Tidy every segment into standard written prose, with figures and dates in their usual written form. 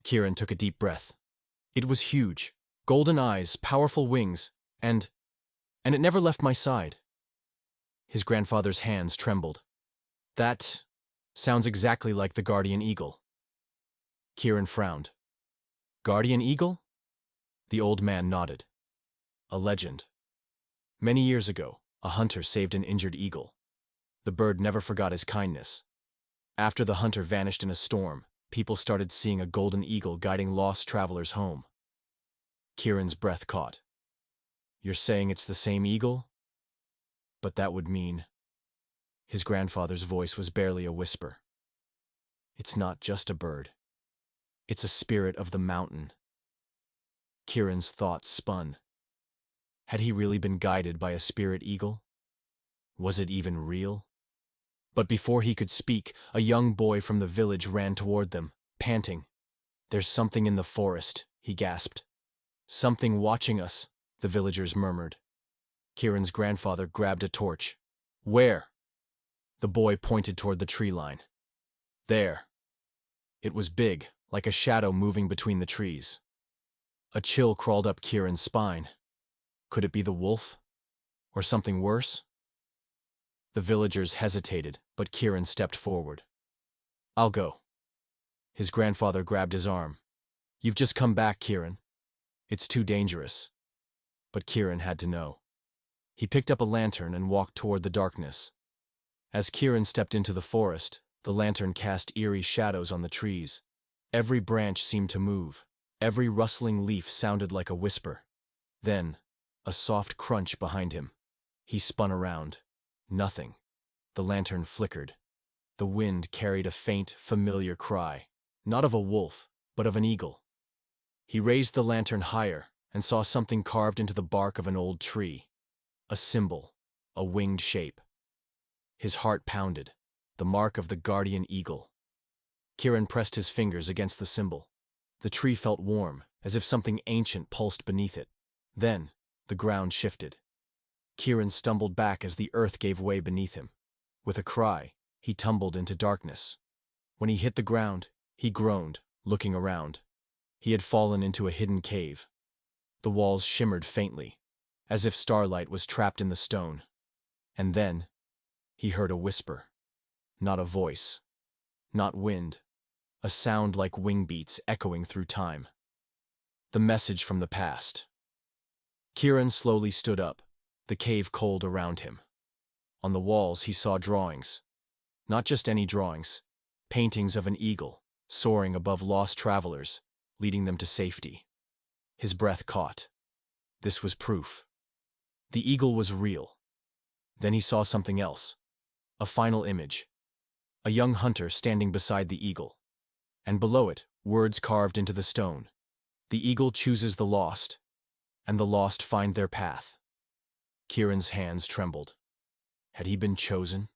Kiran took a deep breath. It was huge, golden eyes, powerful wings, and it never left my side. His grandfather's hands trembled. That sounds exactly like the guardian eagle. Kiran frowned. Guardian eagle? The old man nodded. A legend. Many years ago, a hunter saved an injured eagle. The bird never forgot his kindness. After the hunter vanished in a storm, people started seeing a golden eagle guiding lost travelers home. Kiran's breath caught. You're saying it's the same eagle? But that would mean... His grandfather's voice was barely a whisper. It's not just a bird. It's a spirit of the mountain. Kiran's thoughts spun. Had he really been guided by a spirit eagle? Was it even real? But before he could speak, a young boy from the village ran toward them, panting. There's something in the forest, he gasped. Something watching us, the villagers murmured. Kiran's grandfather grabbed a torch. Where? The boy pointed toward the tree line. There. It was big, like a shadow moving between the trees. A chill crawled up Kiran's spine. Could it be the wolf? Or something worse? The villagers hesitated, but Kiran stepped forward. I'll go. His grandfather grabbed his arm. You've just come back, Kiran. It's too dangerous. But Kiran had to know. He picked up a lantern and walked toward the darkness. As Kiran stepped into the forest, the lantern cast eerie shadows on the trees. Every branch seemed to move. Every rustling leaf sounded like a whisper. Then, a soft crunch behind him. He spun around. Nothing. The lantern flickered. The wind carried a faint, familiar cry, not of a wolf, but of an eagle. He raised the lantern higher and saw something carved into the bark of an old tree. A symbol, a winged shape. His heart pounded, the mark of the guardian eagle. Kiran pressed his fingers against the symbol. The tree felt warm, as if something ancient pulsed beneath it. Then, the ground shifted. Kiran stumbled back as the earth gave way beneath him. With a cry, he tumbled into darkness. When he hit the ground, he groaned, looking around. He had fallen into a hidden cave. The walls shimmered faintly, as if starlight was trapped in the stone. And then, he heard a whisper. Not a voice. Not wind. A sound like wing beats echoing through time. The message from the past. Kiran slowly stood up, the cave cold around him. On the walls he saw drawings. Not just any drawings. Paintings of an eagle, soaring above lost travelers, leading them to safety. His breath caught. This was proof. The eagle was real. Then he saw something else. A final image. A young hunter standing beside the eagle. And below it, words carved into the stone. The eagle chooses the lost, and the lost find their path. Kiran's hands trembled. Had he been chosen?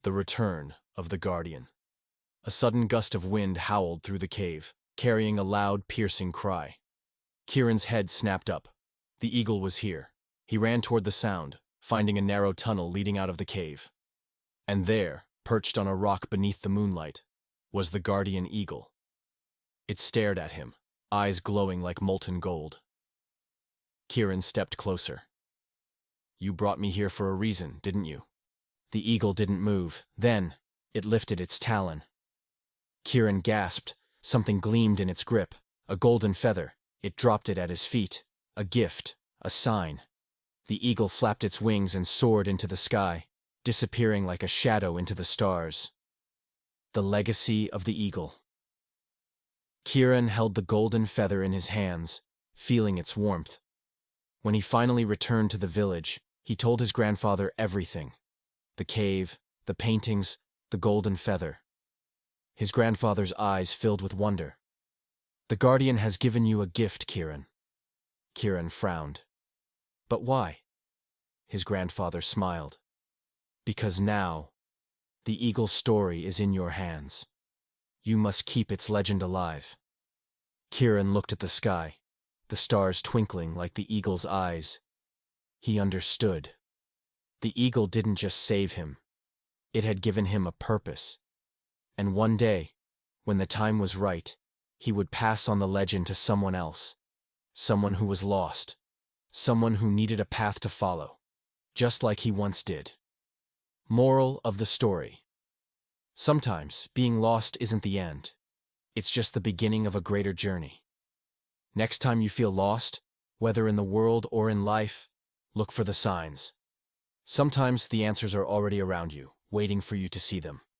The return of the guardian. A sudden gust of wind howled through the cave, carrying a loud, piercing cry. Kiran's head snapped up. The eagle was here. He ran toward the sound, finding a narrow tunnel leading out of the cave. And there, perched on a rock beneath the moonlight, was the guardian eagle. It stared at him, eyes glowing like molten gold. Kiran stepped closer. You brought me here for a reason, didn't you? The eagle didn't move. Then, it lifted its talon. Kiran gasped. Something gleamed in its grip. A golden feather. It dropped it at his feet. A gift. A sign. The eagle flapped its wings and soared into the sky, disappearing like a shadow into the stars. The legacy of the eagle. Kiran held the golden feather in his hands, feeling its warmth. When he finally returned to the village, he told his grandfather everything. The cave, the paintings, the golden feather. His grandfather's eyes filled with wonder. The guardian has given you a gift, Kiran. Kiran frowned. But why? His grandfather smiled. Because now, the eagle's story is in your hands. You must keep its legend alive. Kiran looked at the sky, the stars twinkling like the eagle's eyes. He understood. The eagle didn't just save him. It had given him a purpose. And one day, when the time was right, he would pass on the legend to someone else, someone who was lost, someone who needed a path to follow, just like he once did. Moral of the story: sometimes being lost isn't the end. It's just the beginning of a greater journey. Next time you feel lost, whether in the world or in life, look for the signs. Sometimes the answers are already around you, waiting for you to see them.